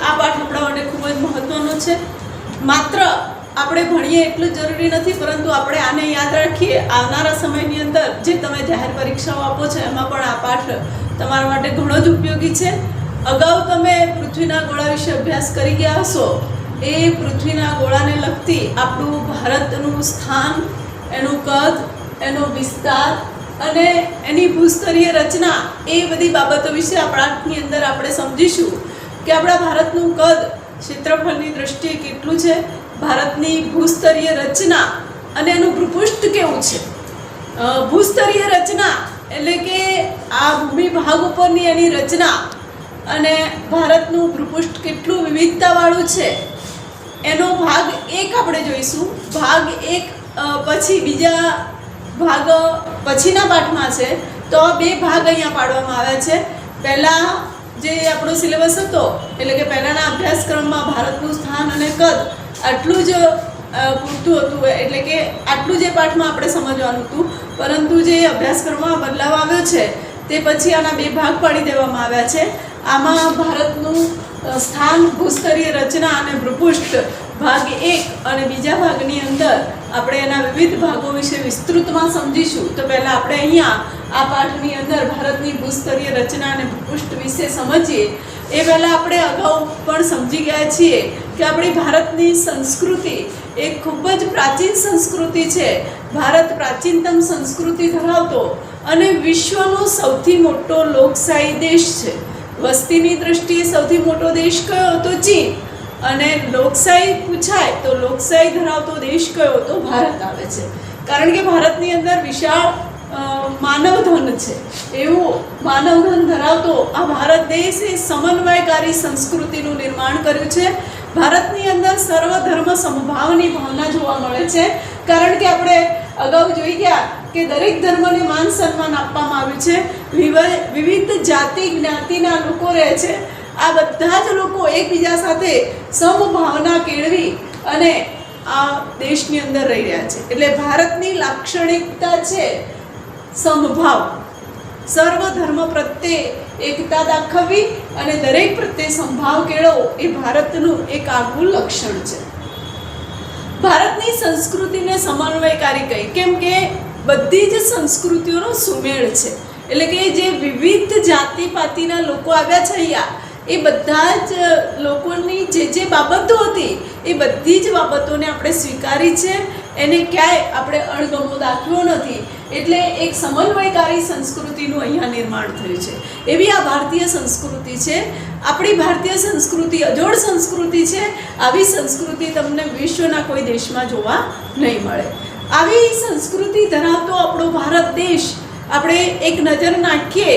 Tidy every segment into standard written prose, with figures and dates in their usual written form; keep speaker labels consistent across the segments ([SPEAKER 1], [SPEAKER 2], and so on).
[SPEAKER 1] આ પાઠ આપણા માટે ખૂબ જ મહત્વનો છે. માત્ર આપણે ભણીએ એટલું જ જરૂરી નથી, પરંતુ આપણે આને યાદ રાખીએ. આવનારા સમયની અંદર જે તમે જાહેર પરીક્ષાઓ આપો છો એમાં પણ આ પાઠ તમારા માટે ઘણો જ ઉપયોગી છે. અગાઉ તમે પૃથ્વીના ગોળા વિશે અભ્યાસ કરી ગયા હશો. એ પૃથ્વીના ગોળાને લગતી આપણું ભારતનું સ્થાન, એનું કદ, એનો વિસ્તાર અને એની ભૂસ્તરીય રચના, એ બધી બાબતો વિશે આ પાઠની અંદર આપણે સમજીશું કે આપણા ભારતનું કદ ક્ષેત્રફળની દ્રષ્ટિએ કેટલું છે, ભારતની ભૂસ્તરીય રચના અને એનું ભૂપૃષ્ઠ કેવું છે. ભૂસ્તરીય રચના એટલે કે આ ભૂમિ ભાગ ઉપરની એની રચના અને ભારતનું ભૂપૃષ્ઠ કેટલું વિવિધતાવાળું છે એનો ભાગ 1 આપણે જોઈશું. ભાગ 1 પછી બીજા ભાગ પછીના પાઠમાં છે. તો 2 ભાગ અહીંયા પાડવામાં આવ્યા છે. પહેલાં જે આપણો સિલેબસ હતો એટલે કે પહેલાંના અભ્યાસક્રમમાં ભારતનું સ્થાન અને કદ આટલું જ પૂરતું હતું, એટલે કે આટલું જે પાઠમાં આપણે સમજવાનું હતું. પરંતુ જે અભ્યાસક્રમમાં બદલાવ આવ્યો છે તે પછી આના 2 ભાગ પાડી દેવામાં આવ્યા છે. આમાં ભારતનું સ્થાન, ભૂસ્તરીય રચના અને ભૂપૃષ્ઠ ભાગ 1 અને બીજા ભાગની અંદર આપણે એના વિવિધ ભાગો વિશે વિસ્તૃતમાં સમજીશું. તો પહેલાં આપણે અહીંયા આ પાઠની અંદર ભારતની ભૂસ્તરીય રચના અને ભૂપૃષ્ઠ વિશે સમજીએ. એ પહેલાં આપણે અગાઉ પણ સમજી ગયા છીએ કે આપણી ભારતની સંસ્કૃતિ એ ખૂબ જ પ્રાચીન સંસ્કૃતિ છે. ભારત પ્રાચીનતમ સંસ્કૃતિ ધરાવતો અને વિશ્વનો સૌથી મોટો લોકશાહી દેશ છે. વસ્તીની દ્રષ્ટિએ સૌથી મોટો દેશ કયો? તો ચીન. અને લોકશાહી પૂછાય તો લોકશાહી ધરાવતો દેશ કયો? તો ભારત આવે છે. કારણ કે ભારતની અંદર વિશાળ માનવધન છે. એવું માનવધન ધરાવતો આ ભારત દેશે સમન્વયકારી સંસ્કૃતિનું નિર્માણ કર્યું છે. ભારતની અંદર સર્વધર્મ સમભાવની ભાવના જોવા મળે છે. કારણ કે આપણે અગાઉ જોઈ ગયા કે દરેક ધર્મને માન સન્માન આપવામાં આવ્યું છે. વિવિધ જાતિ જ્ઞાતિના લોકો રહે છે. આ બધા જ લોકો એકબીજા સાથે સમભાવના કેળવી અને આ દેશની અંદર રહી રહ્યા છે. એટલે ભારતની લાક્ષણિકતા છે સમભાવ. સર્વ ધર્મ પ્રત્યે એકતા દાખવવી અને દરેક પ્રત્યે સંભાવ કેળવવો એ ભારતનું એક આગવું લક્ષણ છે. ભારતની સંસ્કૃતિને સમન્વયકારી કહી, કેમ કે બધી જ સંસ્કૃતિઓનો સુમેળ છે. એટલે કે જે વિવિધ જાતિપાતિના લોકો આવ્યા છે અહીંયા, એ બધા જ લોકોની જે બાબતો હતી એ બધી જ બાબતોને આપણે સ્વીકારી છે. એને ક્યાંય આપણે અણગમો દાખવ્યો નથી. એટલે એક સમન્વયકારી સંસ્કૃતિનું અહીંયા નિર્માણ થયું છે. એવી આ ભારતીય સંસ્કૃતિ છે. આપણી ભારતીય સંસ્કૃતિ અજોડ સંસ્કૃતિ છે. આવી સંસ્કૃતિ તમને વિશ્વના કોઈ દેશમાં જોવા નહીં મળે. આવી સંસ્કૃતિ ધરાવતો આપણો ભારત દેશ આપણે એક નજર નાખીએ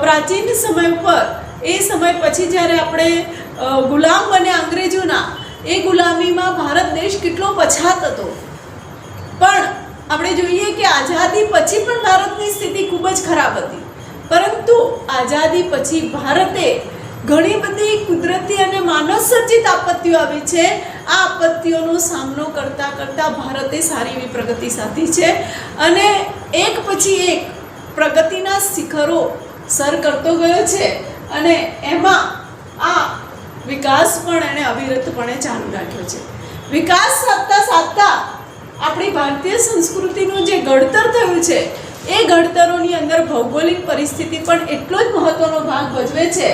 [SPEAKER 1] પ્રાચીન સમય પર. એ સમય પછી જ્યારે આપણે ગુલામ બન્યા અંગ્રેજોના, એ ગુલામીમાં ભારત દેશ કેટલો પછાત હતો. પણ આપણે જોઈએ કે આઝાદી પછી પણ ભારતની સ્થિતિ ખૂબ જ ખરાબ હતી. પરંતુ આઝાદી પછી ભારતે ઘણી બધી કુદરતી અને માનવસર્જિત આપત્તિઓ આવી છે. આ આપત્તિઓનો સામનો કરતાં કરતાં ભારતે સારી એવી પ્રગતિ સાધી છે અને એક પછી એક પ્રગતિના શિખરો સર કરતો ગયો છે. અને એમાં આ વિકાસ પણ એણે અવિરતપણે ચાલુ રાખ્યો છે. વિકાસ સાધતા સાધતા આપણી ભારતીય સંસ્કૃતિનું જે ઘડતર થયું છે, એ ઘડતરોની અંદર ભૌગોલિક પરિસ્થિતિ પણ એટલો જ મહત્વનો ભાગ ભજવે છે.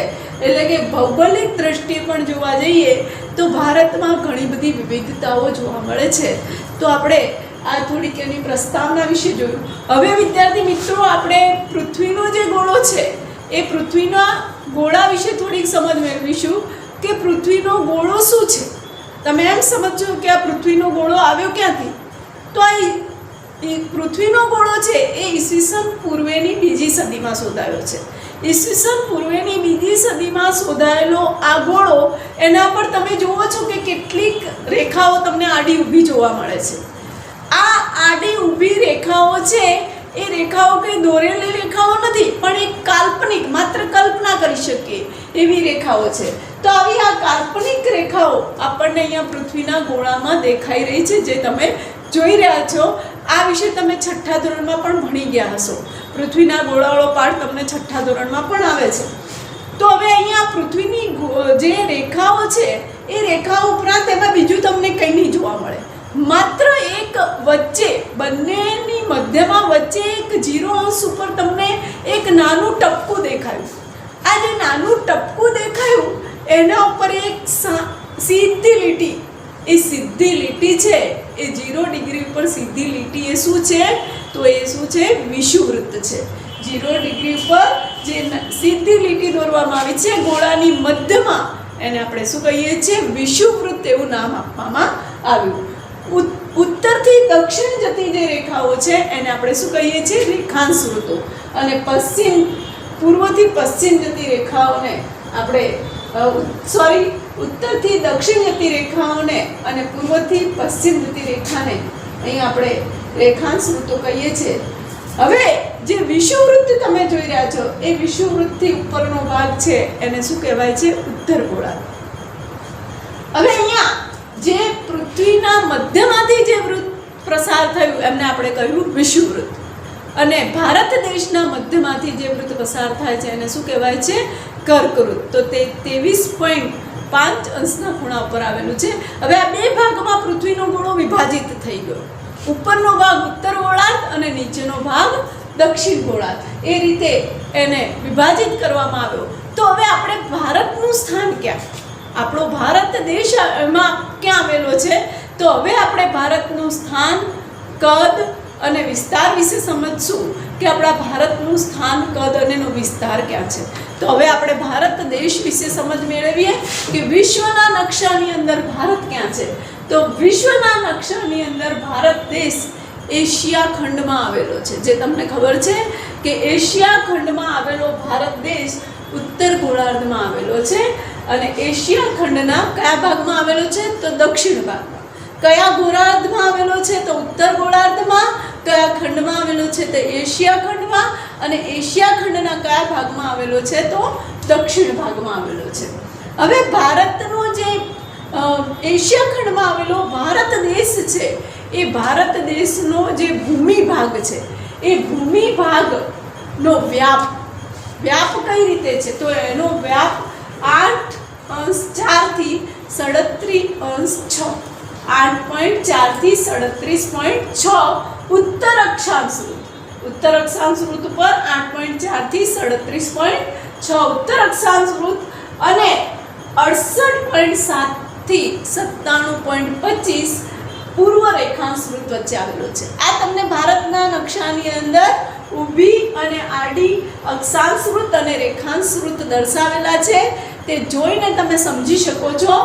[SPEAKER 1] એટલે કે ભૌગોલિક દ્રષ્ટિએ પણ જોવા જઈએ તો ભારતમાં ઘણી બધી વિવિધતાઓ જોવા મળે છે. તો આપણે આ થોડીક એની પ્રસ્તાવના વિશે જોયું. હવે વિદ્યાર્થી મિત્રો, આપણે પૃથ્વીનો જે ગોળો છે એ પૃથ્વીના ગોળા વિશે થોડીક સમજ મેળવીશું કે પૃથ્વીનો ગોળો શું છે. તમે એમ સમજો કે આ પૃથ્વીનો ગોળો આવ્યો ક્યાંથી? તો આ પૃથ્વીનો ગોળો છે એ ઈસવીસન પૂર્વેની 2જી સદીમાં શોધાયો છે. ઈસવીસન પૂર્વેની 2જી સદીમાં શોધાયેલો આ ગોળો, એના પર તમે જુઓ છો કે કેટલીક રેખાઓ તમને આડી ઊભી જોવા મળે છે. આ આડી ઊભી રેખાઓ છે એ રેખાઓ કંઈ દોરેલી રેખાઓ નથી, પણ એક કાલ્પનિક, માત્ર કલ્પના કરી શકીએ એવી રેખાઓ છે. તો આવી આ કાલ્પનિક રેખાઓ આપણને અહીંયા પૃથ્વીના ગોળામાં દેખાઈ રહી છે, જે તમે જોઈ રહ્યા છો. આ વિશે તમે 6થા ધોરણમાં પણ ભણી ગયા હશો. પૃથ્વીના ગોળાવાળો પાઠ તમને 6થા ધોરણમાં પણ આવે છે. તો હવે અહીંયા પૃથ્વીની જે રેખાઓ છે એ રેખાઓ ઉપરાંત એમાં બીજું તમને કંઈ નહીં જોવા મળે. માત્ર એક વચ્ચે બંનેની મધ્યમાં વચ્ચે એક 0 અંશ ઉપર તમને એક નાનું ટપકું દેખાયું. આ જે નાનું ટપકું દેખાયું એના ઉપર એક સીધી લીટી, એ સીધી લીટી છે એ 0 ડિગ્રી ઉપર સીધી લીટી એ શું છે? તો એ શું છે? વિષુવવૃત્ત છે. 0 ડિગ્રી ઉપર જે સીધી લીટી દોરવામાં આવી છે ગોળાની મધ્યમાં, એને આપણે શું કહીએ છીએ? વિષુવવૃત્ત એવું નામ આપવામાં આવ્યું. ઉત્તરથી દક્ષિણ જતી જે રેખાઓ છે એને આપણે શું કહીએ છીએ? રેખાંશ વૃત્તો. અને પૂર્વથી પશ્ચિમ જતી રેખાઓને આપણે ઉત્તરથી દક્ષિણ જતી રેખાઓને અને પૂર્વથી પશ્ચિમ જતી રેખાને અહીં આપણે રેખાંશ વૃત્તો કહીએ છીએ. હવે જે વિષુવવૃત્ત તમે જોઈ રહ્યા છો એ વિષુવવૃત્તથી ઉપરનો ભાગ છે એને શું કહેવાય છે? ઉત્તર ગોળાર્ધ. હવે અહીંયા જે પૃથ્વીના મધ્યમાંથી જે વૃત્ત પ્રસાર થયું એમને આપણે કહ્યું વિષુવવૃત્ત. અને ભારત દેશના મધ્યમાંથી જે વૃત્ત પસાર થાય છે એને શું કહેવાય છે? કર્કવૃત્ત. તો તે 23.5 અંશના ખૂણા ઉપર આવેલું છે. હવે આ બે ભાગમાં પૃથ્વીનો ગોળો વિભાજિત થઈ ગયો. ઉપરનો ભાગ ઉત્તર ગોળાર્ધ અને નીચેનો ભાગ દક્ષિણ ગોળાર્ધ, એ રીતે એને વિભાજિત કરવામાં આવ્યો. તો હવે આપણે ભારતનું સ્થાન ક્યાં? આપણો ભારત દેશ એમાં ક્યાં આવેલો છે? તો હવે આપણે ભારતનું સ્થાન, કદ અને વિસ્તાર વિશે સમજશું કે આપણા ભારતનું સ્થાન, કદ અને એનો વિસ્તાર ક્યાં છે. તો હવે આપણે ભારત દેશ વિશે સમજ મેળવીએ કે વિશ્વના નકશાની અંદર ભારત ક્યાં છે. તો વિશ્વના નકશાની અંદર ભારત દેશ એશિયા ખંડમાં આવેલો છે. જે તમને ખબર છે કે એશિયા ખંડમાં આવેલો ભારત દેશ ઉત્તર ગોળાર્ધમાં આવેલો છે. અને એશિયા ખંડના કયા ભાગમાં આવેલો છે? તો દક્ષિણ ભાગમાં. કયા ગોળાર્ધમાં આવેલો છે? તો ઉત્તર ગોળાર્ધમાં. કયા ખંડમાં આવેલો છે? તો એશિયા ખંડમાં. અને એશિયા ખંડના કયા ભાગમાં આવેલો છે? તો દક્ષિણ ભાગમાં આવેલો છે. હવે ભારતનો જે એશિયા ખંડમાં આવેલો ભારત દેશ છે એ ભારત દેશનો જે ભૂમિ ભાગ છે એ ભૂમિ ભાગનો વ્યાપ કઈ રીતે છે? તો એનો વ્યાપ 8.4 થી 37.6 8.4 થી 37.6 ઉત્તર અક્ષાંશ વૃત્ત પર 8.4 થી 37.6 ઉત્તર અક્ષાંશ વૃત્ત અને 68.7 થી 97.25 પૂર્વ રેખાંશ વૃત્ત વચ્ચે આવેલો છે. આ તમને ભારતના નકશાની અંદર ઊભી અને આડી અક્ષાંશ વૃત્ત અને રેખાંશ વૃત્ત દર્શાવેલા છે. તે જોઈને તમે સમજી શકો છો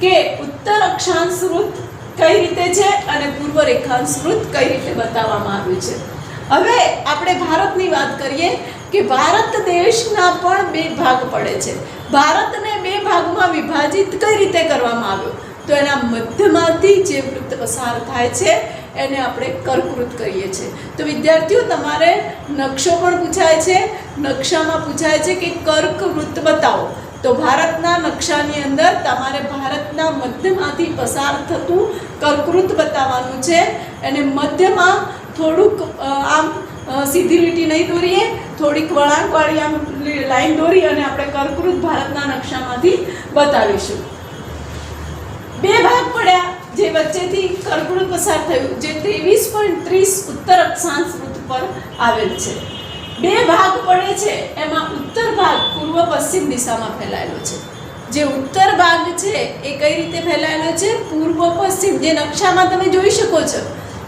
[SPEAKER 1] કે ઉત્તર અક્ષાંશ વૃત્ત કઈ રીતે છે અને પૂર્વ રેખાંશ વૃત્ત કઈ રીતે બતાવવામાં આવ્યું છે. હવે આપણે ભારતની વાત કરીએ કે ભારત દેશના પણ બે ભાગ પડે છે. ભારતને બે ભાગમાં વિભાજિત કઈ રીતે કરવામાં આવ્યો? તો એના મધ્યમાંથી જે વૃત્ત પસાર થાય છે એને આપણે કર્કવૃત્ત કહીએ છીએ. તો વિદ્યાર્થીઓ, તમારે નકશો પણ પૂછાય છે. નકશામાં પૂછાય છે કે કર્કવૃત્ત બતાવો. તો ભારતના નકશાની અંદર તમારે ભારતના મધ્યમાંથી પસાર થતું કર્કવૃત્ત બતાવવાનું છે. અને મધ્યમાં થોડુંક આમ સીધી લીટી નહીં દોરીએ, થોડીક વળાંકવાળી આમ લાઈન દોરી અને આપણે કર્કવૃત્ત ભારતના નકશામાંથી બતાવીશું. બે ભાગ પડ્યા જે વચ્ચેથી કર્કવૃત્ત પસાર થયું, જે 23.30 ઉત્તર અક્ષાંશ વૃત્ત પર આવેલ છે. બે ભાગ પડે છે એમાં ઉત્તર ભાગ પૂર્વ પશ્ચિમ દિશામાં ફેલાયેલો છે. જે ઉત્તર ભાગ છે એ કઈ રીતે ફેલાયેલો છે? પૂર્વ પશ્ચિમ. જે નકશામાં તમે જોઈ શકો છો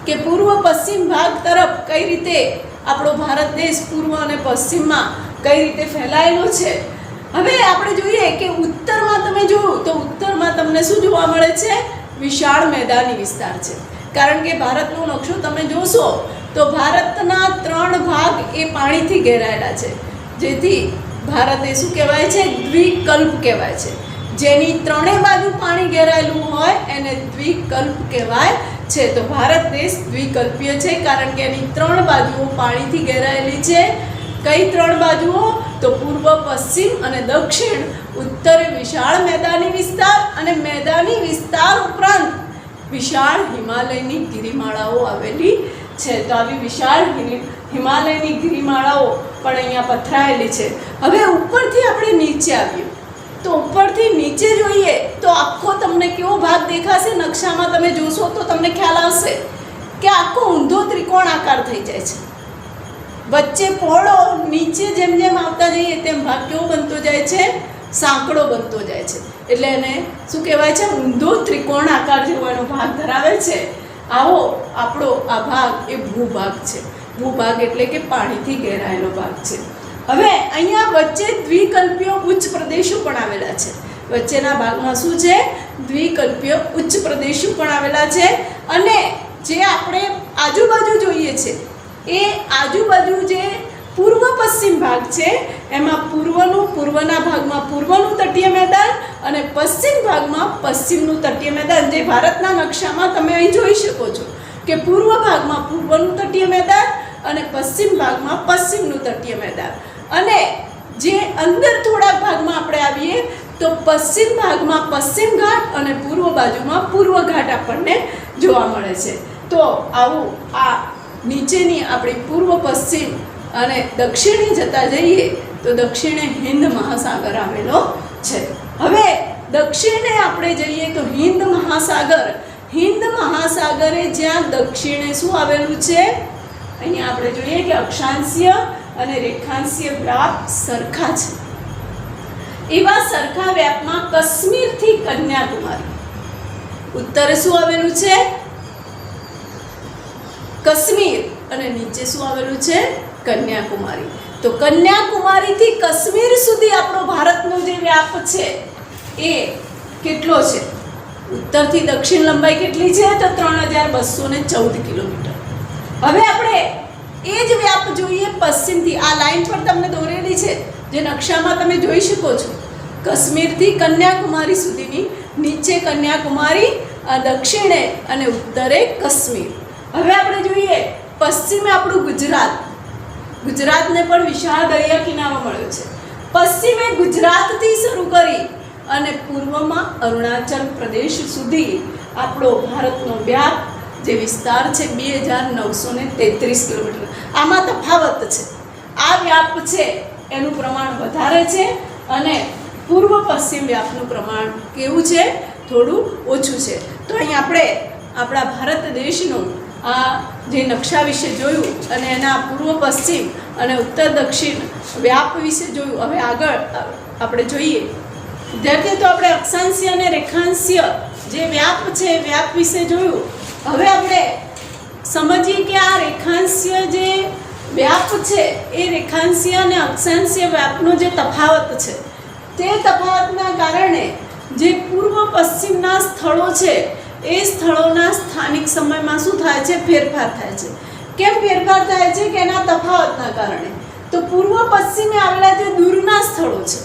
[SPEAKER 1] કે પૂર્વ પશ્ચિમ ભાગ તરફ કઈ રીતે આપણો ભારત દેશ પૂર્વ અને પશ્ચિમમાં કઈ રીતે ફેલાયેલો છે. હવે આપણે જોઈએ કે ઉત્તરમાં તમે જોયું તો ઉત્તરમાં તમને શું જોવા મળે છે? વિશાળ મેદાની વિસ્તાર છે. કારણ કે ભારતનો નકશો તમે જોશો તો ભારતના 3 ભાગ એ પાણીથી ઘેરાયેલા છે. જેથી ભારત એ શું કહેવાય છે? દ્વિકલ્પ કહેવાય છે. જેની 3 બાજુ પાણી ઘેરાયેલું હોય એને દ્વિકલ્પ કહેવાય છે. તો ભારત દેશ દ્વિકલ્પીય છે કારણ કે એની 3 બાજુઓ પાણીથી ઘેરાયેલી છે. કઈ 3 બાજુઓ? તો પૂર્વ, પશ્ચિમ અને દક્ષિણ. ઉત્તરે વિશાળ મેદાની વિસ્તાર અને મેદાની વિસ્તાર ઉપરાંત વિશાળ હિમાલયની ગિરિમાળાઓ આવેલી છે. તો આવી વિશાળ હિમાલયની ગિરિમાળાઓ પણ અહીંયા પથરાયેલી છે. હવે ઉપરથી આપણે નીચે આવીએ તો ઉપરથી નીચે જોઈએ તો આખો તમને કેવો ભાગ દેખાશે, નકશામાં તમે જોશો તો તમને ખ્યાલ આવશે કે આખો ઊંધો ત્રિકોણ આકાર થઈ જાય છે. વચ્ચે પહોળો, નીચે જેમ જેમ આવતા જઈએ તેમ ભાગ કેવો બનતો જાય છે, સાંકડો બનતો જાય છે. એટલે એને શું કહેવાય છે, ઊંધો ત્રિકોણ આકાર જેવો એનો ભાગ ધરાવે છે. આવો આપણો આ ભાગ એ ભૂભાગ છે. ભૂભાગ એટલે કે પાણીથી ઘેરાયેલો ભાગ છે. હવે અહીંયા વચ્ચે દ્વિકલ્પીય ઉચ્ચ પ્રદેશો પણ આવેલા છે. વચ્ચેના ભાગમાં શું છે, દ્વિકલ્પીય ઉચ્ચ પ્રદેશો પણ આવેલા છે. અને જે આપણે આજુબાજુ જોઈએ છે એ આજુબાજુ જે પૂર્વ પશ્ચિમ ભાગ છે એમાં પૂર્વના ભાગમાં પૂર્વનું તટીય મેદાન અને પશ્ચિમ ભાગમાં પશ્ચિમનું તટીય મેદાન, જે ભારતના નકશામાં તમે અહીં જોઈ શકો છો કે પૂર્વ ભાગમાં પૂર્વનું તટીય મેદાન અને પશ્ચિમ ભાગમાં પશ્ચિમનું તટીય મેદાન. અને જે અંદર થોડાક ભાગમાં આપણે આવીએ તો પશ્ચિમ ભાગમાં પશ્ચિમ ઘાટ અને પૂર્વ બાજુમાં પૂર્વ ઘાટ આપણને જોવા મળે છે. તો આવું આ નીચેની આપણી પૂર્વ પશ્ચિમ અને દક્ષિણે જતા જઈએ તો દક્ષિણે હિન્દ મહાસાગર આવેલો છે. હવે દક્ષિણે આપણે જઈએ તો હિન્દ મહાસાગરે જ્યાં દક્ષિણે શું આવેલું છે, અહીંયા આપણે જોઈએ કે અક્ષાંશીય અને રેખાંશીય વ્યાપ સરખા છે. એવા સરખા વ્યાપમાં કાશ્મીરથી કન્યાકુમારી ઉત્તરે શું આવેલું છે, કાશ્મીર, અને નીચે શું આવેલું છે, કન્યાકુમારી. તો કન્યાકુમારીથી કાશ્મીર સુધી આપણો ભારતનો જે વ્યાપ છે એ કેટલો છે, ઉત્તરથી દક્ષિણ લંબાઈ કેટલી છે તો 3214 કિલોમીટર. હવે આપણે એ જ વ્યાપ જોઈએ પશ્ચિમથી. આ લાઈન પર તમને દોરેલી છે જે નકશામાં તમે જોઈ શકો છો, કાશ્મીરથી કન્યાકુમારી સુધીની. નીચે કન્યાકુમારી, દક્ષિણે અને ઉત્તરે કાશ્મીર. હવે આપણે જોઈએ પશ્ચિમે આપણું ગુજરાતને પણ વિશાળ દરિયા કિનારો મળ્યો છે. પશ્ચિમે ગુજરાતથી શરૂ કરી અને પૂર્વમાં અરુણાચલ પ્રદેશ સુધી આપણો ભારતનો વ્યાપ જે વિસ્તાર છે 2933 કિલોમીટર. આમાં તફાવત છે, આ વ્યાપ છે એનું પ્રમાણ વધારે છે અને પૂર્વ પશ્ચિમ વ્યાપનું પ્રમાણ કેવું છે, થોડું ઓછું છે. તો અહીં આપણે આપણા ભારત દેશનું આ જે નકશા વિશે જોયું અને એના પૂર્વ પશ્ચિમ અને ઉત્તર દક્ષિણ વ્યાપ વિશે જોયું. હવે આગળ આપણે જોઈએ વિદ્યાર્થીઓ, તો આપણે અક્ષાંશીય અને રેખાંશીય જે વ્યાપ છે એ વ્યાપ વિશે જોયું. હવે આપણે સમજીએ કે આ રેખાંશીય જે વ્યાપ છે એ રેખાંશીય અને અક્ષાંશીય વ્યાપનો જે તફાવત છે તે તફાવતના કારણે જે પૂર્વ પશ્ચિમના સ્થળો છે એ સ્થળોના સ્થાનિક સમયમાં શું થાય છે, ફેરફાર થાય છે. કેમ ફેરફાર થાય છે કે એના તફાવતના કારણે. તો પૂર્વ પશ્ચિમે આવેલા જે દૂરના સ્થળો છે,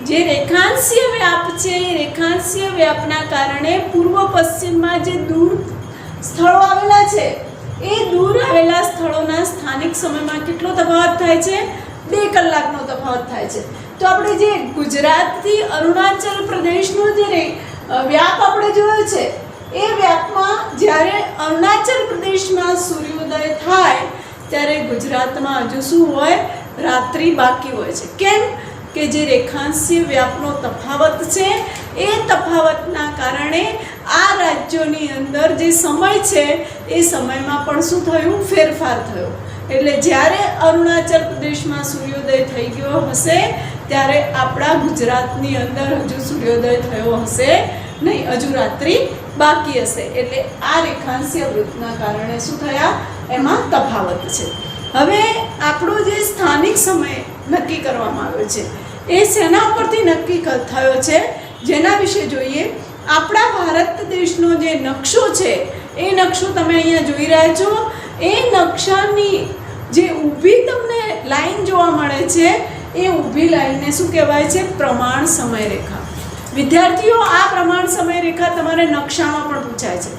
[SPEAKER 1] જે રેખાંશીય વ્યાપ છે એ રેખાંશીય વ્યાપના કારણે પૂર્વ પશ્ચિમમાં જે દૂર સ્થળો આવેલા છે એ દૂર આવેલા સ્થળોના સ્થાનિક સમયમાં કેટલો તફાવત થાય છે, 2 કલાકનો તફાવત થાય છે. તો આપણે જે ગુજરાતથી અરુણાચલ પ્રદેશનો જે વ્યાપ આપણે જોયો છે એ વ્યાપમાં જ્યારે અરુણાચલ પ્રદેશમાં સૂર્યોદય થાય ત્યારે ગુજરાતમાં હજુ શું હોય, રાત્રિ બાકી હોય છે. કેમ કે જે રેખાંશીય વ્યાપનો તફાવત છે એ તફાવતના કારણે આ રાજ્યોની અંદર જે સમય છે એ સમયમાં પણ શું થયું, ફેરફાર થયો. એટલે જ્યારે અરુણાચલ પ્રદેશમાં સૂર્યોદય થઈ ગયો હશે ત્યારે આપણા ગુજરાતની અંદર હજુ સૂર્યોદય થયો હશે નહીં, હજુ રાત્રિ બાકી હશે. એટલે આ રેખાંશીય વૃત્તના કારણે શું થયા, એમાં તફાવત છે. હવે આપણો જે સ્થાનિક સમય નક્કી કરવામાં આવ્યો છે એ શેના ઉપરથી નક્કી થયો છે, જેના વિશે જોઈએ. આપણા ભારત દેશનો જે નકશો છે એ નકશો તમે અહીંયા જોઈ રહ્યા છો. એ નકશાની જે ઊભી તમને લાઈન જોવા મળે છે એ ઊભી લાઈનને શું કહેવાય છે, પ્રમાણ સમયરેખા. વિદ્યાર્થીઓ, આ પ્રમાણ સમયરેખા તમારે નકશામાં પણ પૂછાય છે.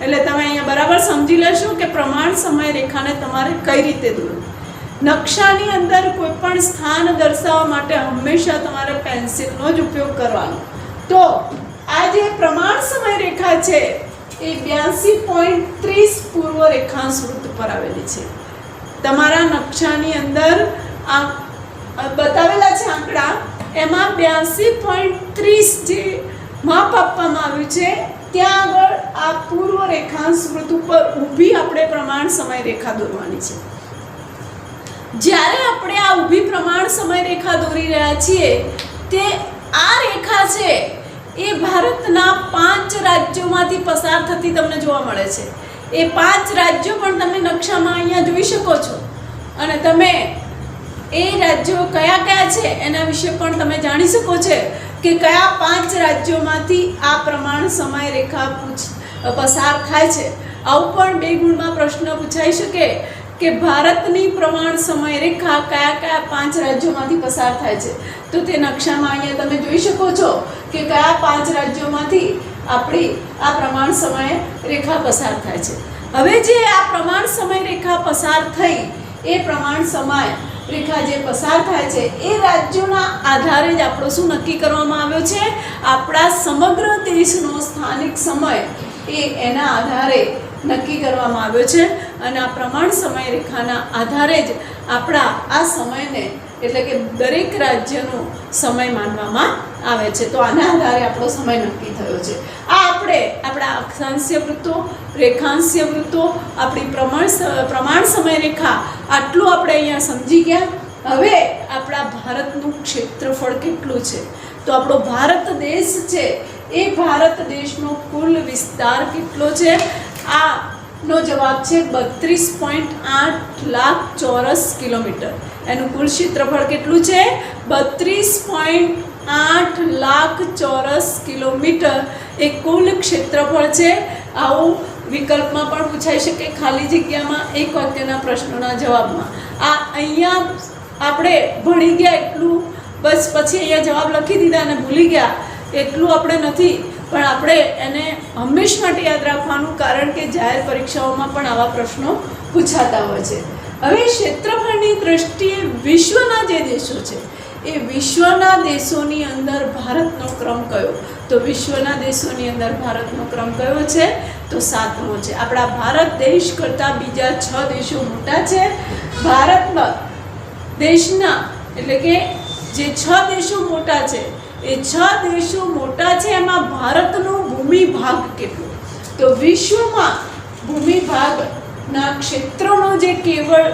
[SPEAKER 1] એટલે તમે અહીંયા બરાબર સમજી લેશો કે પ્રમાણ સમયરેખાને તમારે કઈ રીતે દોરવું. નકશાની અંદર કોઈ પણ સ્થાન દર્શાવવા માટે હંમેશા તમારે પેન્સિલનો જ ઉપયોગ કરવાનો. તો આ જે પ્રમાણ સમયરેખા છે એ 82.30 પૂર્વ રેખાંશ વૃત્ત પર આવેલી છે. તમારા નકશાની અંદર આ બતાવેલા છે આંકડા, એમાં 82.30 જે માપ આપવામાં આવ્યું છે ત્યાં આગળ આ પૂર્વ રેખાંશ વૃત્ત ઉપર ઊભી આપણે પ્રમાણ સમય રેખા દોરવાની છે. જ્યારે આપણે આ ઊભી પ્રમાણ સમય રેખા દોરી રહ્યા છીએ તે આ રેખા છે એ ભારતના 5 રાજ્યોમાંથી પસાર થતી તમને જોવા મળે છે. એ 5 રાજ્યો પણ તમે નકશામાં અહીંયા જોઈ શકો છો અને તમે એ રાજ્યો કયા કયા છે એના વિશે પણ તમે જાણી શકો છો કે કયા 5 રાજ્યોમાંથી આ પ્રમાણ સમય રેખા પસાર થાય છે. આવું પણ 2 ગુણમાં પ્રશ્ન પૂછાઈ શકે કે ભારતની પ્રમાણ સમય રેખા કયા કયા 5 રાજ્યોમાંથી પસાર થાય છે. તો તે નકશામાં અહીંયા તમે જોઈ શકો છો કે કયા 5 રાજ્યોમાંથી આપણી આ પ્રમાણ સમય રેખા પસાર થાય છે. હવે જે આ પ્રમાણ સમય રેખા પસાર થઈ એ પ્રમાણ સમય રેખા જે પસાર થાય છે એ રાજ્યોના આધારે જ આપણો શું નક્કી કરવામાં આવ્યો છે, આપણા સમગ્ર દેશનો સ્થાનિક સમય એ એના આધારે નક્કી કરવામાં આવ્યો છે. અને આ પ્રમાણ સમય રેખાના આધારે જ આપણા આ સમયને એટલે કે દરેક રાજ્યનો સમય માનવામાં આવે છે. તો આના આધારે આપણો સમય નક્કી થયો છે. આ આપણે આપણા અક્ષાંશીય વૃત્તો, રેખાંશીય વૃત્તો, આપણી પ્રમાણ સમય રેખા આટલું આપણે અહીંયા સમજી ગયા. હવે આપણા ભારતનું ક્ષેત્રફળ કેટલું છે, તો આપણો ભારત દેશ છે એ ભારત દેશનો કુલ વિસ્તાર કેટલો છે? આ નો જવાબ છે 32.8 લાખ ચોરસ કિલોમીટર. એનું કુલ ક્ષેત્રફળ કેટલું છે? 32.8 લાખ ચોરસ કિલોમીટર એ કુલ ક્ષેત્રફળ છે. આવું વિકલ્પમાં પણ પૂછાઈ શકે, ખાલી જગ્યામાં એક વાક્યના પ્રશ્નોના જવાબમાં. આ અહીંયા આપણે ભણી ગયા એટલું બસ, પછી અહીંયા જવાબ લખી દીધા અને ભૂલી ગયા એટલું આપણે નથી, પણ આપણે એને હંમેશ માટે યાદ રાખવાનું, કારણ કે જાહેર પરીક્ષાઓમાં પણ આવા પ્રશ્નો પૂછાતા હોય છે. હવે ક્ષેત્રફળની દ્રષ્ટિએ વિશ્વના જે દેશો છે એ વિશ્વના દેશોની અંદર ભારતનો ક્રમ કયો? તો વિશ્વના દેશોની અંદર ભારતનો ક્રમ કયો છે? તો 7મો છે. આપણા ભારત દેશ કરતાં બીજા 6 દેશો મોટા છે. ભારતમાં દેશના એટલે કે જે 6 દેશો મોટા છે એ 6 દેશો મોટા છે, એમાં ભારતનો ભૂમિ ભાગ કેટલો? તો વિશ્વમાં ભૂમિ ભાગના ક્ષેત્રનો જે કેવળ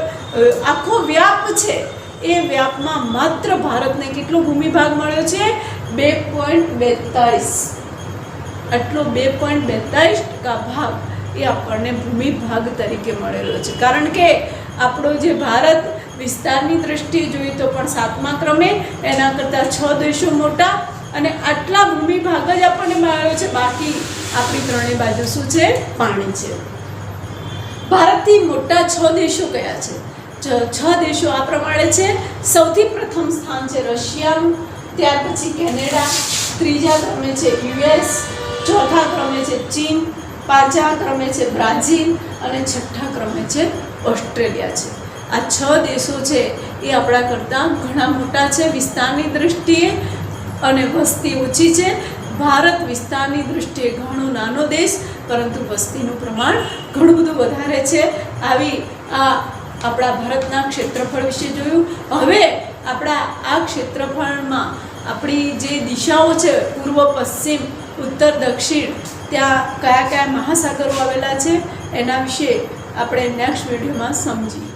[SPEAKER 1] આખો વ્યાપ છે એ વ્યાપમાં માત્ર ભારતને કેટલો ભૂમિ ભાગ મળ્યો છે? 2.42. આટલો 2.42% ભાગ એ આપણને ભૂમિ ભાગ તરીકે મળેલો છે. કારણ કે આપણો જે ભારત વિસ્તારની દ્રષ્ટિએ જોઈએ તો પણ 7મા ક્રમે, એના કરતાં 6 દેશો મોટા અને આટલા ભૂમિ ભાગ જ આપણને મળ્યો છે. બાકી આપણી 3 બાજુ શું છે? પાણી છે. ભારતથી મોટા 6 દેશો કયા છે? 6 દેશો આ પ્રમાણે છે. સૌથી પ્રથમ સ્થાન છે રશિયાનું, ત્યાર પછી કેનેડા, 3જા ક્રમે છે US, 4થા ક્રમે છે ચીન, 5જા ક્રમે છે બ્રાઝિલ અને 6ઠા ક્રમે છે ઓસ્ટ્રેલિયા છે. આ 6 દેશો છે એ આપણા કરતાં ઘણા મોટા છે વિસ્તારની દ્રષ્ટિએ અને વસ્તી ઓછી છે. ભારત વિસ્તારની દ્રષ્ટિએ ઘણો નાનો દેશ, પરંતુ વસ્તીનું પ્રમાણ ઘણું બધું વધારે છે. આવી આ આપણા ભારતના ક્ષેત્રફળ વિશે જોયું. હવે આપણા આ ક્ષેત્રફળમાં આપણી જે દિશાઓ છે પૂર્વ, પશ્ચિમ, ઉત્તર, દક્ષિણ, ત્યાં કયા કયા મહાસાગરો આવેલા છે એના વિશે આપણે નેક્સ્ટ વિડીયોમાં સમજીએ.